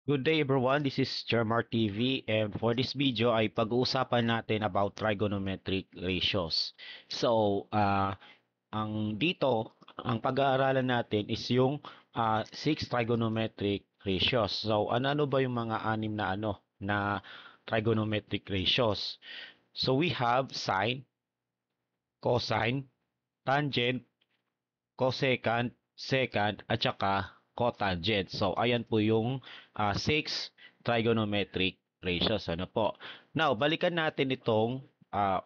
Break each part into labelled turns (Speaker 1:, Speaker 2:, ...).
Speaker 1: Good day everyone, this is Jermar TV and for this video ay pag-uusapan natin about trigonometric ratios. So, ang pag-aaralan natin is yung 6 trigonometric ratios. So, ano ba yung mga anim na trigonometric ratios? So, we have sine, cosine, tangent, cosecant, secant, at saka cotangent. So, ayan po yung 6 trigonometric ratios. Ano po? Now, balikan natin itong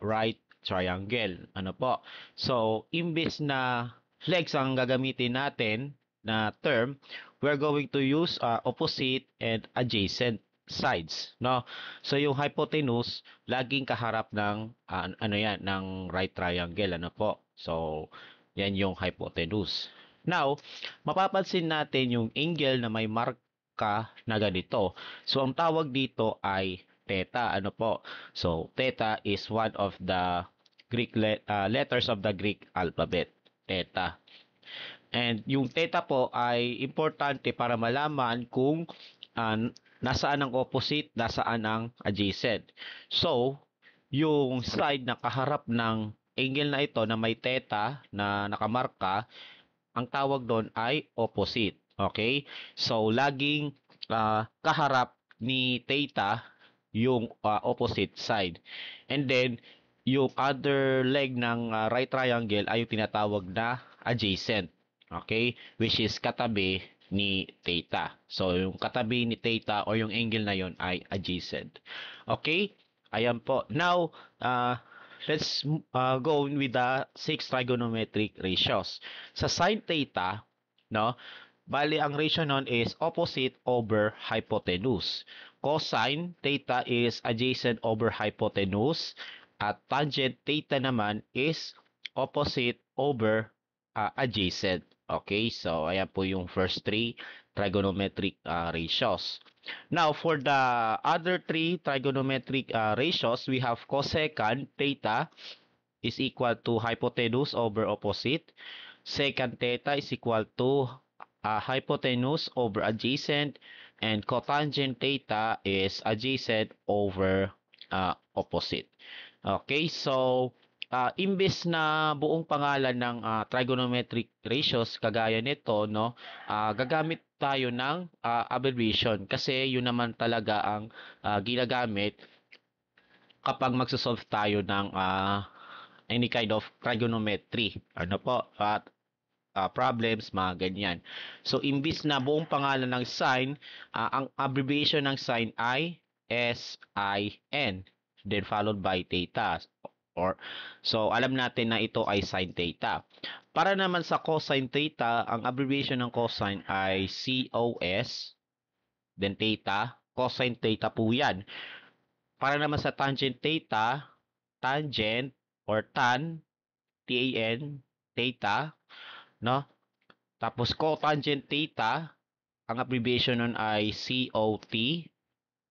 Speaker 1: right triangle. Ano po? So, imbes na legs ang gagamitin natin na term, we're going to use opposite and adjacent sides, no? So yung hypotenuse laging kaharap ng ng right triangle, ano po? So yan yung hypotenuse. Now, mapapansin natin yung angle na may marka na ganito. So ang tawag dito ay theta, ano po? So theta is one of the letters of the Greek alphabet, theta. And yung theta po ay importante para malaman kung nasaan ang opposite, nasaan ang adjacent. So, yung side na kaharap ng angle na ito na may theta na nakamarka, ang tawag doon ay opposite. Okay? So, laging kaharap ni theta yung opposite side. And then, yung other leg ng right triangle ay yung tinatawag na adjacent. Okay? Which is katabi ni theta. So, yung katabi ni theta or yung angle na yon ay adjacent. Okay? Ayan po. Now, let's go with the 6 trigonometric ratios. Sa sine theta, no? Bali, ang ratio nun is opposite over hypotenuse. Cosine theta is adjacent over hypotenuse. At tangent theta naman is opposite over adjacent. Okay, so ayan po yung first three trigonometric ratios. Now, for the other three trigonometric ratios, we have cosecant theta is equal to hypotenuse over opposite. Secant theta is equal to hypotenuse over adjacent. And cotangent theta is adjacent over opposite. Okay, so imbes na buong pangalan ng trigonometric ratios kagaya nito, no, gagamit tayo ng abbreviation kasi yun naman talaga ang ginagamit kapag magsosolve tayo ng any kind of trigonometry. Ano po? At problems, mga ganyan. So, imbis na buong pangalan ng sine, ang abbreviation ng sine ay SIN, then followed by theta. So, alam natin na ito ay sine theta. Para naman sa cosine theta, ang abbreviation ng cosine ay COS, then theta. Cosine theta po yan. Para naman sa tangent theta, tangent or tan, TAN, theta, no? Tapos cotangent theta, ang abbreviation nun ay COT,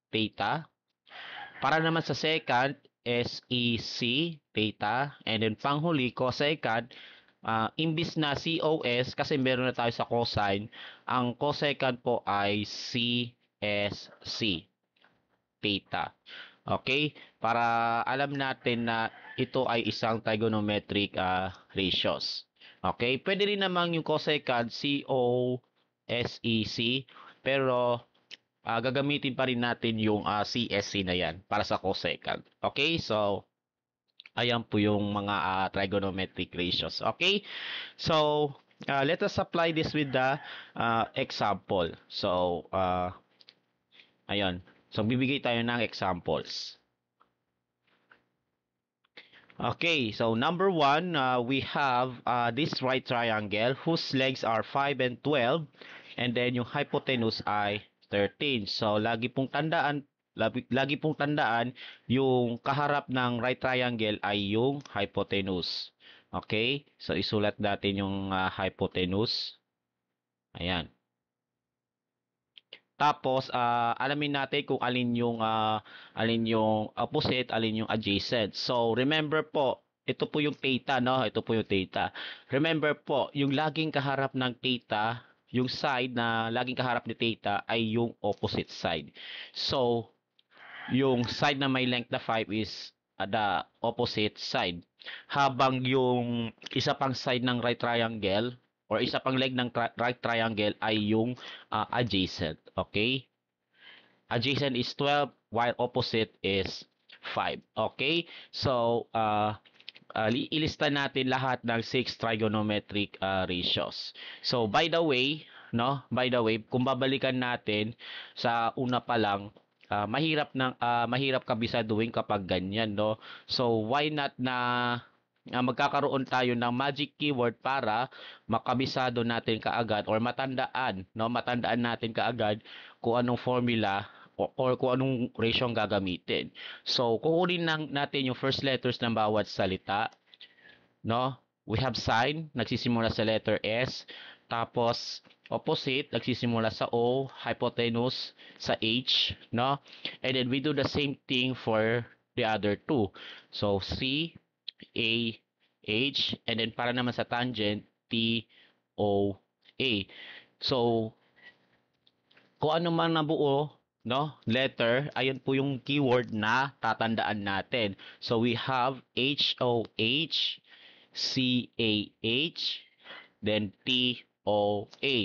Speaker 1: theta. Para naman sa secant, SEC, theta. And then panghuli, cosecant, imbis na COS, kasi meron na tayo sa cosine, ang cosecant po ay CSC, theta. Okay? Para alam natin na ito ay isang trigonometric ratios. Okay? Pwede rin namang yung cosecant, COSEC, pero gagamitin pa rin natin yung CSC na yan para sa cosecant. Okay? So, ayan po yung mga trigonometric ratios. Okay? So, let us apply this with the example. So, ayun. So, bibigay tayo ng examples. Okay, so number one, we have this right triangle whose legs are 5 and 12 and then yung hypotenuse ay 13. So, lagi pong tandaan yung kaharap ng right triangle ay yung hypotenuse. Okay? So, isulat natin yung hypotenuse. Ayan. Tapos, alamin natin kung alin yung opposite, alin yung adjacent. So, remember po, ito po yung theta, no? Ito po yung theta. Remember po, yung laging kaharap ng theta yung side na laging kaharap ni theta ay yung opposite side. So, yung side na may length na 5 is the opposite side. Habang yung isa pang side ng right triangle or isa pang leg ng right triangle ay yung adjacent. Okay? Adjacent is 12 while opposite is 5. Okay? So, ilista natin lahat ng 6 trigonometric ratios. So, by the way, no? By the way, kung babalikan natin sa una pa lang, mahirap kabisaduhin kapag ganyan, no? So, why not na magkakaroon tayo ng magic keyword para makabisado natin kaagad or matandaan, no? Matandaan natin kaagad kung anong formula or kung anong ratio ang gagamitin. So, kukunin natin yung first letters ng bawat salita, no? We have sine, nagsisimula sa letter S, tapos opposite, nagsisimula sa O, hypotenuse sa H, no? And then we do the same thing for the other two. So, C, A, H, and then para naman sa tangent, T, O, A. So, kung ano man nabuo, no, letter, ayun po yung keyword na tatandaan natin. So, we have H-O-H, C-A-H, then T-O-A.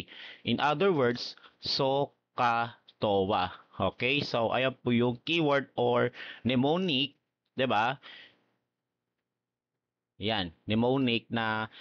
Speaker 1: In other words, SOHCAHTOA. Okay? So, ayan po yung keyword or mnemonic, 'di ba? Yan, mnemonic na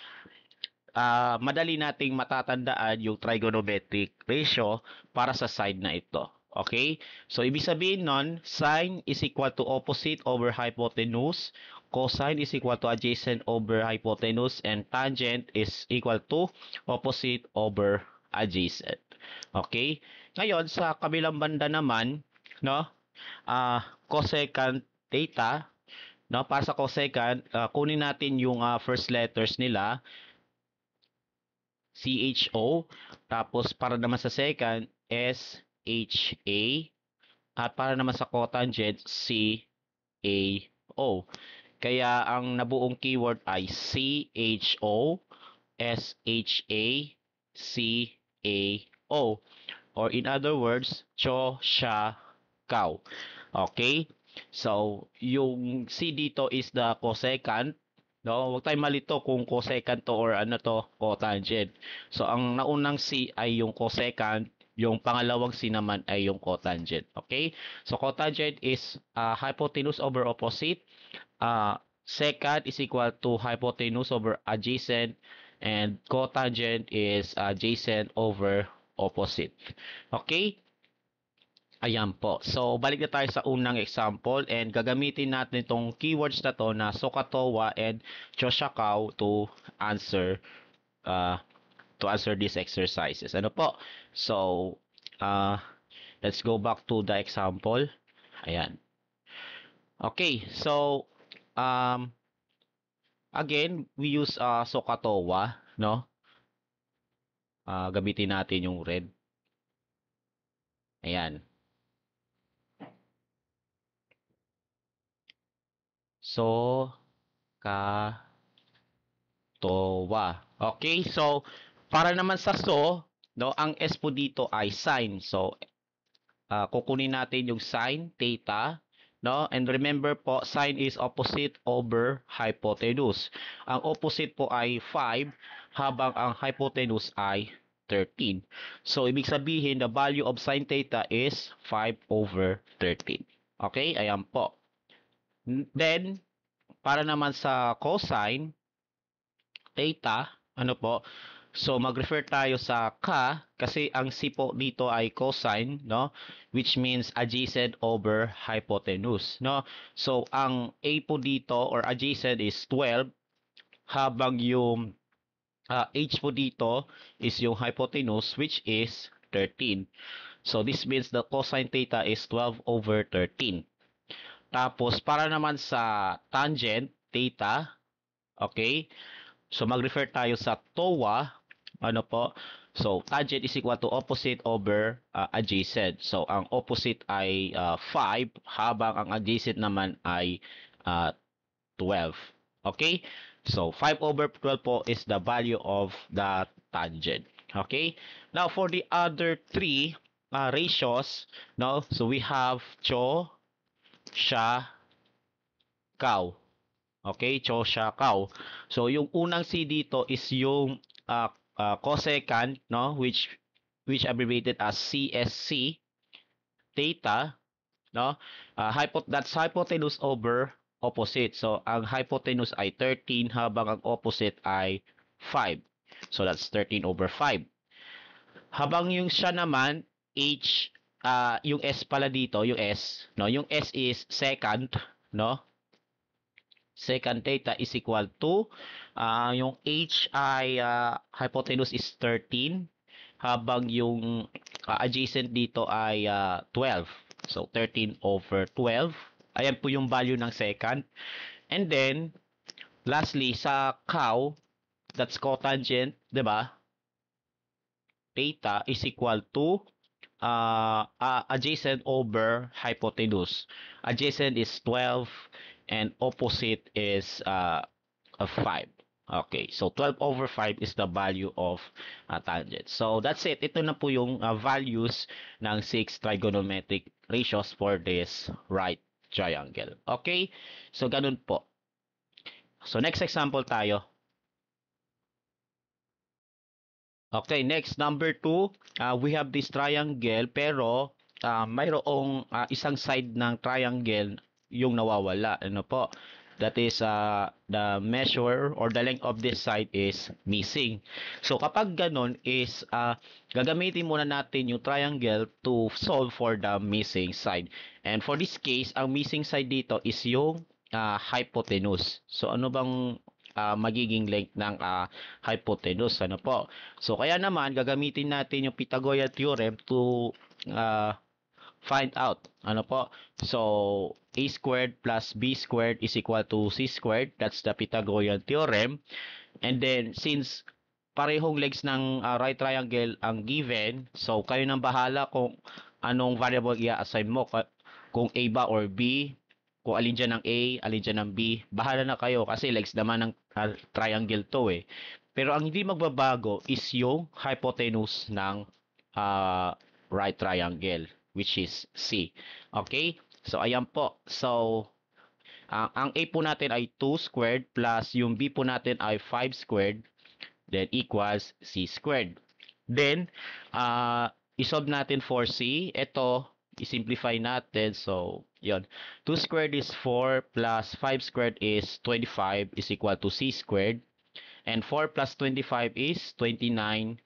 Speaker 1: madali nating matatandaan yung trigonometric ratio para sa side na ito. Okay? So, ibig sabihin nun, sine is equal to opposite over hypotenuse, cosine is equal to adjacent over hypotenuse, and tangent is equal to opposite over adjacent. Okay? Ngayon, sa kabilang banda naman, no, cosecant theta, no, para sa cosecant, kunin natin yung first letters nila, CHO, tapos para naman sa second, SHA, at para naman sa cotangent, CAO. Kaya ang nabuong keyword ay CHO, SHA, CAO. Or in other words, Cho, Sha, Kao. Okay? So, yung C dito is the cosecant. No, huwag tayong malito kung cosecant to or ano to, cotangent. So, ang naunang C ay yung cosecant, yung pangalawang C naman ay yung cotangent. Okay? So, cotangent is hypotenuse over opposite. Secant is equal to hypotenuse over adjacent. And cotangent is adjacent over opposite. Okay? Ayan po. So, balik na tayo sa unang example and gagamitin natin itong keywords na to na SOHCAHTOA and CHOSHAKAO answer to answer these exercises. Ano po? So, let's go back to the example. Ayan. Okay. So, again, we use SOHCAHTOA, no? Gamitin natin yung red. Ayan. So, towa. Okay, so para naman sa so, no, ang S po dito ay sine. So, kukunin natin yung sine theta, no? And remember po, sine is opposite over hypotenuse. Ang opposite po ay 5, habang ang hypotenuse ay 13. So, ibig sabihin, the value of sine theta is 5 over 13. Okay, ayan po. Then, para naman sa cosine theta, ano po? So, mag-refer tayo sa ka kasi ang C po dito ay cosine, no? Which means adjacent over hypotenuse, no? So, ang A po dito or adjacent is 12, habang yung H po dito is yung hypotenuse which is 13. So, this means the cosine theta is 12 over 13. Tapos, para naman sa tangent theta, okay? So, mag-refer tayo sa TOA. Ano po? So, tangent is equal to opposite over adjacent. So, ang opposite ay 5, habang ang adjacent naman ay 12. Okay? So, 5 over 12 po is the value of the tangent. Okay. Now for the other three ratios, no, so we have cho, sha, cow. Okay, cho, sha, cow. So yung unang C dito is yung cosecant, no, which abbreviated as CSC, theta, no? That's hypotenuse over opposite. So ang hypotenuse ay 13 habang ang opposite ay 5. So that's 13 over 5. Habang yung siya naman, yung S pala dito, yung S, no? Yung S is secant, no? Secant theta is equal to, yung H ay hypotenuse is 13, habang yung adjacent dito ay 12. So 13 over 12. Ayan po yung value ng secant. And then, lastly, sa cow, that's cotangent, 'di ba? Theta is equal to adjacent over hypotenuse. Adjacent is 12 and opposite is 5. Okay, so 12 over 5 is the value of tangent. So that's it. Ito na po yung values ng 6 trigonometric ratios for this right triangle. Okay, so ganun po. So next example tayo. Okay, next, number 2, we have this triangle pero mayroong isang side ng triangle yung nawawala. Ano po? That is the measure or the length of this side is missing. So kapag ganun is gagamitin muna natin yung triangle to solve for the missing side. And for this case, ang missing side dito is yung hypotenuse. So ano bang magiging length ng hypotenuse? Ano po? So kaya naman gagamitin natin yung Pythagorean theorem to find out. Ano po? So a squared plus b squared is equal to c squared. That's the Pythagorean theorem. And then since parehong legs ng right triangle ang given, so kayo nang bahala kung anong variable i-assign mo, kung a ba or b, kung alin dyan ng A, alin dyan ng B. Bahala na kayo kasi legs naman ng triangle to eh. Pero ang hindi magbabago is yung hypotenuse ng right triangle, which is C. Okay? So ayan po. So ang A po natin ay 2 squared plus yung B po natin ay 5 squared, then equals C squared. Then isolve natin for C. Ito, i-simplify natin. So, yon. 2 squared is 4 plus 5 squared is 25 is equal to C squared. And 4 plus 25 is 29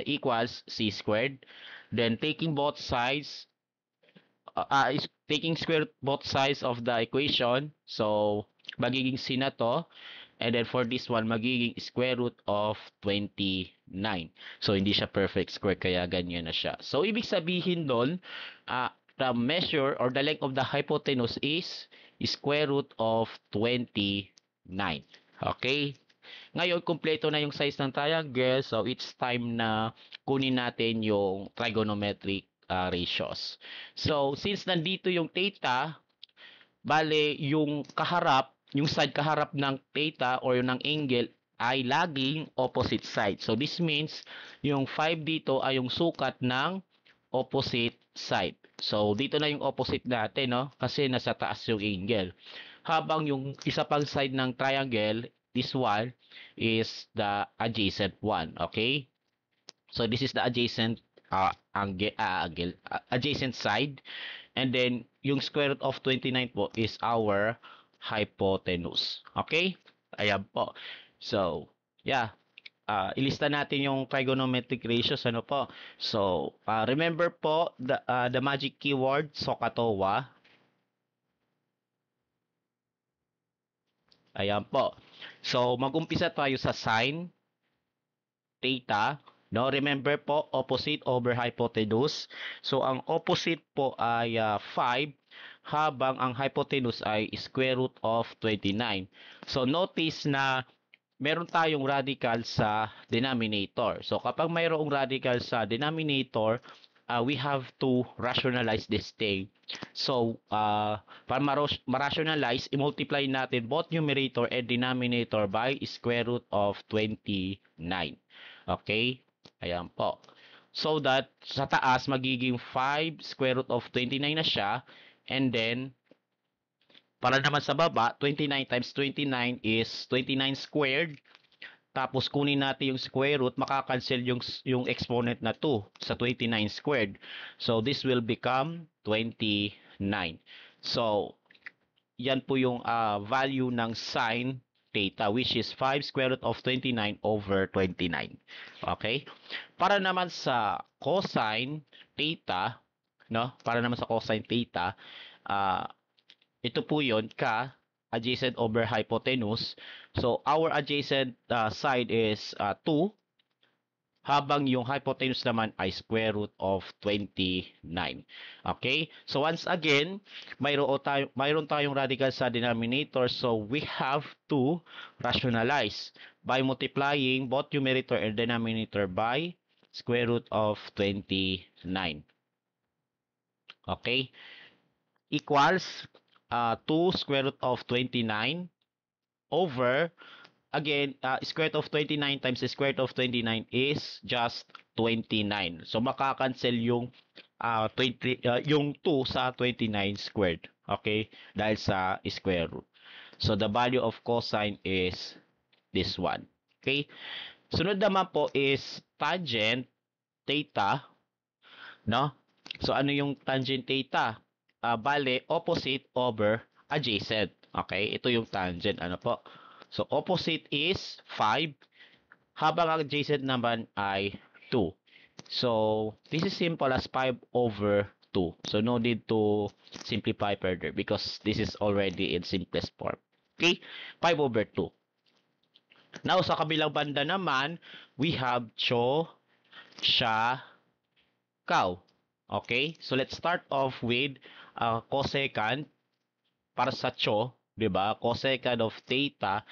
Speaker 1: equals C squared. Then taking both sides, is taking square both sides of the equation. So, magiging C na to. And then for this one, magiging square root of 29. So, hindi siya perfect square, kaya ganyan na siya. So, ibig sabihin doon, the measure or the length of the hypotenuse is square root of 29. Okay? Ngayon, kumpleto na yung size ng triangle. So, it's time na kunin natin yung trigonometric ratios. So, since nandito yung theta, bale, yung kaharap, yung side kaharap ng theta or ng angle ay laging opposite side. So, this means yung 5 dito ay yung sukat ng opposite side. So, dito na yung opposite natin, no? Kasi nasa taas yung angle. Habang yung isa pang side ng triangle, this one, is the adjacent one. Okay? So, this is the adjacent adjacent side. And then, yung square root of 29 po is our hypotenuse. Okay? Ayan po. So, yeah. Ilista natin yung trigonometric ratios. Ano po? So, remember po, the magic keyword, SOHCAHTOA. Ayan po. So, mag-umpisa tayo sa sine theta. No, remember po, opposite over hypotenuse. So, ang opposite po ay 5, habang ang hypotenuse ay square root of 29. So, notice na meron tayong radical sa denominator. So, kapag mayroong radical sa denominator, we have to rationalize this thing. So, para ma-rationalize, i-multiply natin both numerator and denominator by square root of 29. Okay? Ayan po. So that sa taas magiging 5 square root of 29 na siya. And then, para naman sa baba, 29 times 29 is 29 squared. Tapos kunin natin yung square root, makakancel yung exponent na 2 sa 29 squared. So this will become 29. So yan po yung value ng sine theta, which is 5 square root of 29 over 29. Okay? Para naman sa cosine theta, no? Para naman sa cosine theta, uh, ito po yon ka adjacent over hypotenuse. So our adjacent side is 2, habang yung hypotenuse naman ay square root of 29. Okay? So once again, mayroon tayong radical sa denominator, so we have to rationalize by multiplying both numerator and denominator by square root of 29. Okay? Equals 2 square root of 29 over, again, square root of 29 times the square root of 29 is just 29. So makakancel yung 2 sa 29 squared. Okay? Dahil sa square root. So the value of cosine is this one. Okay? Sunod naman po is tangent theta, no? So ano yung tangent theta? Bale, opposite over adjacent. Okay? Ito yung tangent. Ano po? So opposite is 5, habang ang adjacent naman ay 2. So this is simple as 5 over 2. So no need to simplify further because this is already in simplest form. Okay? 5 over 2. Now, sa kabilang banda naman, we have cho, sha, cow. Okay? So let's start off with cosecant para sa cho, 'di ba? Cosecant of theta,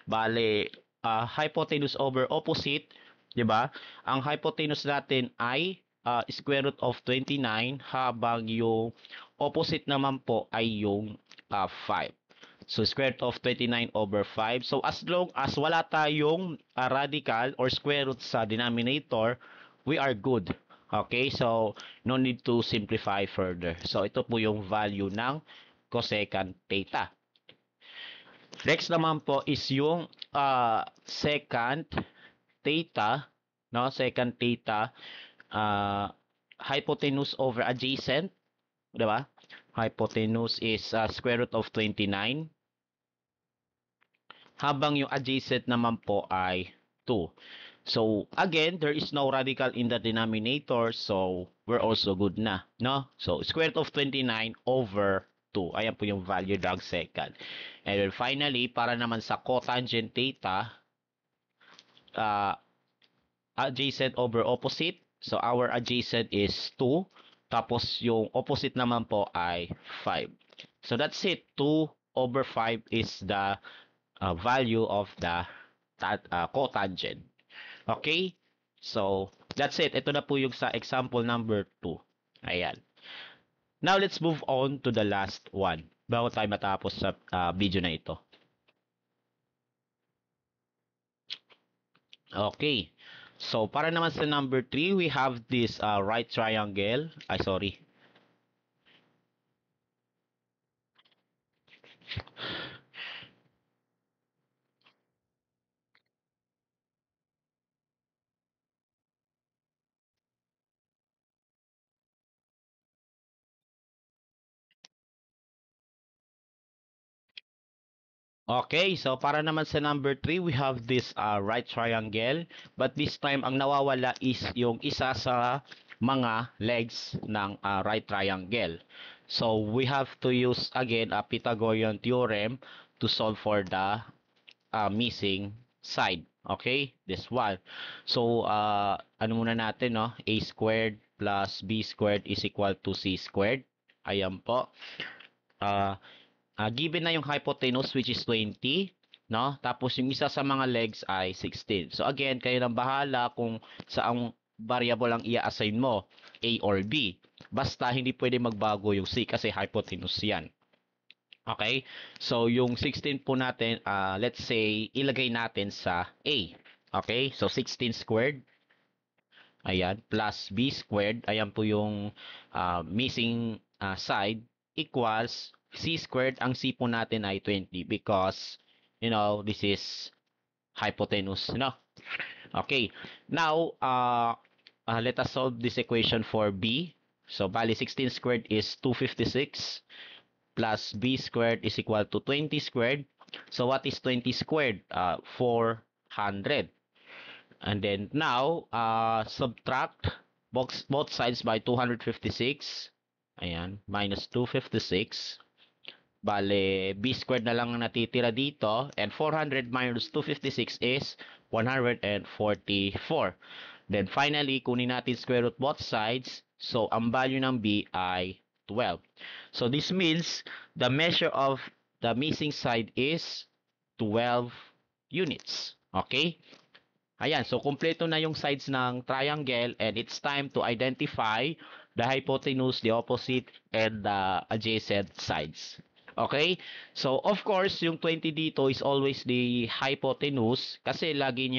Speaker 1: bale hypotenuse over opposite, 'di ba? Ang hypotenuse natin ay square root of 29, habang yung opposite naman po ay yung 5. So square root of 29 over 5. So as long as wala tayong radical or square root sa denominator, we are good. Okay? So no need to simplify further. So ito po yung value ng cosecant theta. Next naman po is yung secant theta, no? Secant theta, hypotenuse over adjacent, 'di ba? Hypotenuse is square root of 29, habang yung adjacent naman po ay 2. So again, there is no radical in the denominator, so we're also good na, no? So square root of 29 over 2. Ayan po yung value ng secant. And then finally, para naman sa cotangent theta, adjacent over opposite. So our adjacent is 2. Tapos yung opposite naman po ay 5. So that's it. 2 over 5 is the value of the cotangent. Okay? So that's it. Ito na po yung sa example number 2. Ayan. Now let's move on to the last one bago tayo matapos sa video na ito. Okay. So, para naman sa number 3, we have this right triangle. Sorry. Okay, so para naman sa number 3, we have this right triangle. But this time, ang nawawala is yung isa sa mga legs ng right triangle. So, we have to use again a Pythagorean theorem to solve for the missing side. Okay, this one. So, ano muna natin, no? A squared plus B squared is equal to C squared. Ayan po. Given na yung hypotenuse, which is 20, no? Tapos yung isa sa mga legs ay 16. So again, kayo nang bahala kung saang variable ang i-assign mo, A or B. Basta hindi pwede magbago yung C kasi hypotenuse yan. Okay? So yung 16 po natin, let's say ilagay natin sa A. Okay? So 16 squared. Ayan, plus b squared. Ayan po yung missing side equals c squared. Ang c po natin ay 20 because, this is hypotenuse, Okay. Now, let us solve this equation for b. So, bali 16 squared is 256 plus b squared is equal to 20 squared. So, what is 20 squared? 400. And then now, subtract both sides by 256. Ayan, minus 256. Bale, b squared na lang ang natitira dito. And 400 minus 256 is 144. Then finally, kunin natin square root both sides. So, ang value ng b ay 12. So, this means the measure of the missing side is 12 units. Okay? Ayan, so kumpleto na yung sides ng triangle and it's time to identify the hypotenuse, the opposite, and the adjacent sides. Okay? So, of course, yung 20 dito is always the hypotenuse kasi lagi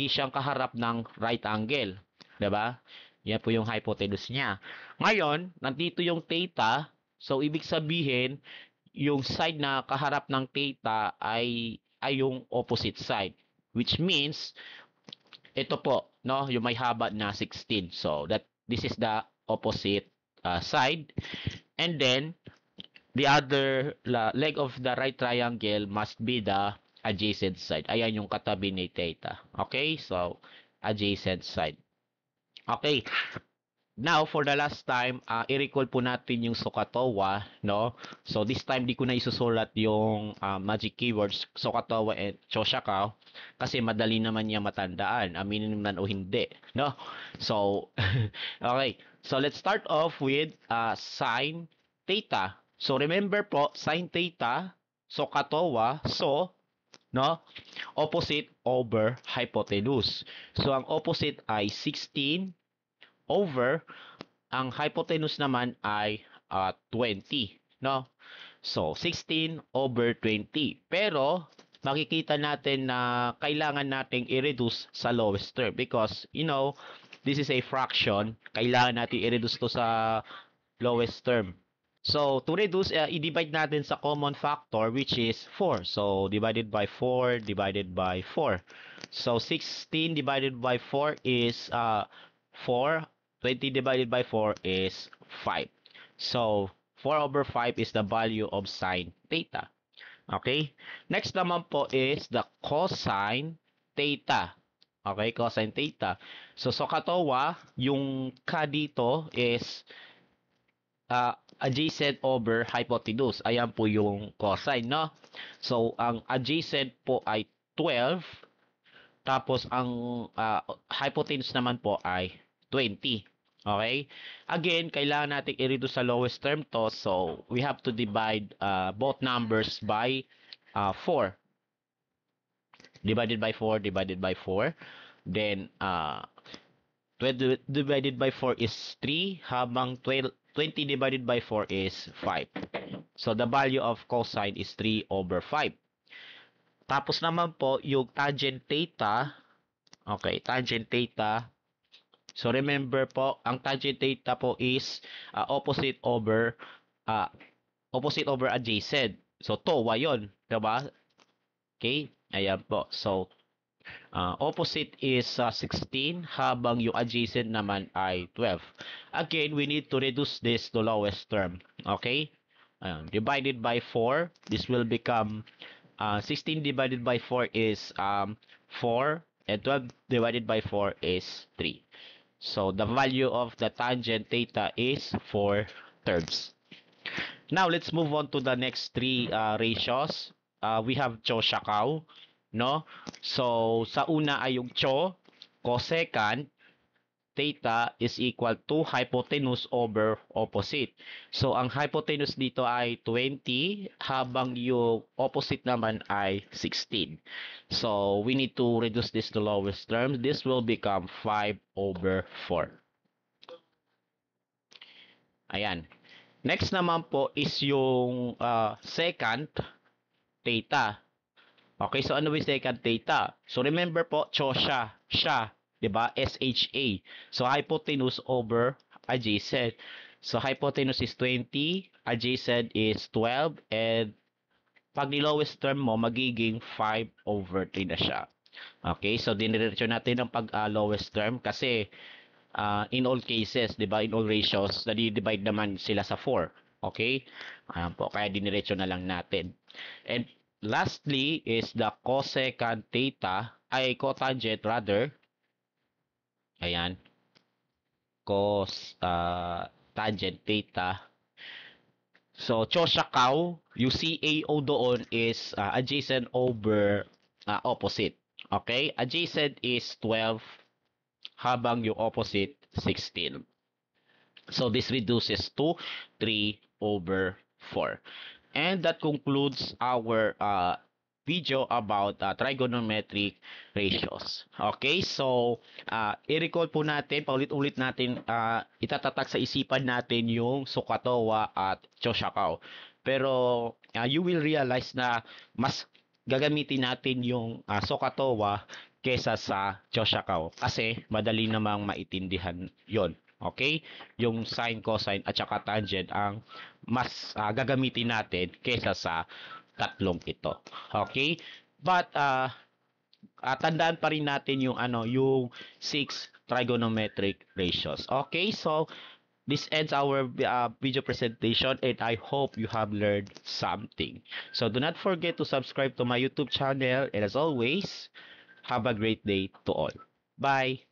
Speaker 1: siyang kaharap ng right angle. 'Di ba? Yan po yung hypotenuse niya. Ngayon, nandito yung theta. So, ibig sabihin, yung side na kaharap ng theta ay yung opposite side. Which means, ito po, yung may haba na 16. So, this is the opposite side. And then, the other leg of the right triangle must be the adjacent side. Ayan yung katabi ni theta. Okay? So, adjacent side. Okay. Now, for the last time, i-recall po natin yung SOHCAHTOA, no? So, this time, di ko na isusulat yung magic keywords, SOHCAHTOA and CHOSHAKAW, kasi madali naman niya matandaan, aminin man o hindi, no? So, okay. So, let's start off with sine theta. So, remember po, sine theta, SOHCAHTOA, opposite over hypotenuse. So, ang opposite ay 16 over, ang hypotenuse naman ay 20, no? So, 16 over 20. Pero, makikita natin na kailangan nating i-reduce sa lowest term because, this is a fraction. Kailangan natin i-reduce to sa lowest term. So, to reduce, i-divide natin sa common factor which is 4. So, divided by 4, divided by 4. So, 16 divided by 4 is 4. 20 divided by 4 is 5. So, 4 over 5 is the value of sine theta. Okay? Next naman po is the cosine theta. Okay, cosine theta. So, SOHCAHTOA, yung ka dito is adjacent over hypotenuse. Ayan po yung cosine, no? So, ang adjacent po ay 12. Tapos, ang hypotenuse naman po ay 20. Okay? Again, kailangan natin i-reduce sa lowest term to. So, we have to divide both numbers by 4. Divided by 4, divided by 4. Then, 12 divided by 4 is 3, habang 20 divided by 4 is 5. So, the value of cosine is 3 over 5. Tapos naman po, yung tangent theta. Okay, tangent theta. So, remember po, ang tangent theta po is opposite over adjacent. So, TOA yun. Diba? Okay? Ayan po. So, opposite is 16, habang yung adjacent naman ay 12. Again, we need to reduce this to lowest term. Okay? Ayan. Divided by 4, this will become 16 divided by 4 is 4, and 12 divided by 4 is 3. So, the value of the tangent theta is 4 terms. Now, let's move on to the next three ratios. We have CHO-SHAKAW, no? So, sa una ay yung CHO, cosecant, theta is equal to hypotenuse over opposite. So, ang hypotenuse dito ay 20, habang yung opposite naman ay 16. So, we need to reduce this to lowest terms. This will become 5 over 4. Ayan. Next naman po is yung secant theta. Okay, so ano yung secant theta? So, remember po, CHO siya. 'di ba? SHA. So hypotenuse over adjacent. So hypotenuse is 20, adjacent is 12, and pag ni-lowest term mo, magiging 5/3 na siya. Okay, so diniretso natin ang pag lowest term kasi in all cases, 'di ba, in all ratios, nadi-divide naman sila sa 4. Okay? Ayan po, kaya diniretso na lang natin. And lastly is the cosecant theta, ay cotangent rather. Ayan, cos tangent theta. So, Choshakaw, yung CAO doon is adjacent over opposite. Okay? Adjacent is 12 habang yung opposite 16. So, this reduces to 3/4. And that concludes our video about trigonometric ratios. Okay, so i-recall po natin, paulit-ulit natin, itatatak sa isipan natin yung Sokatowa at Choshakaw. Pero you will realize na mas gagamitin natin yung Sokatowa kesa sa Choshakaw kasi madali namang maintindihan yon. Okay? Yung sine, cosine at saka tangent ang mas gagamitin natin kesa sa tatlong ito. Okay? But tandaan pa rin natin yung yung 6 trigonometric ratios. Okay? So this ends our video presentation and I hope you have learned something. So do not forget to subscribe to my YouTube channel and as always, have a great day to all. Bye.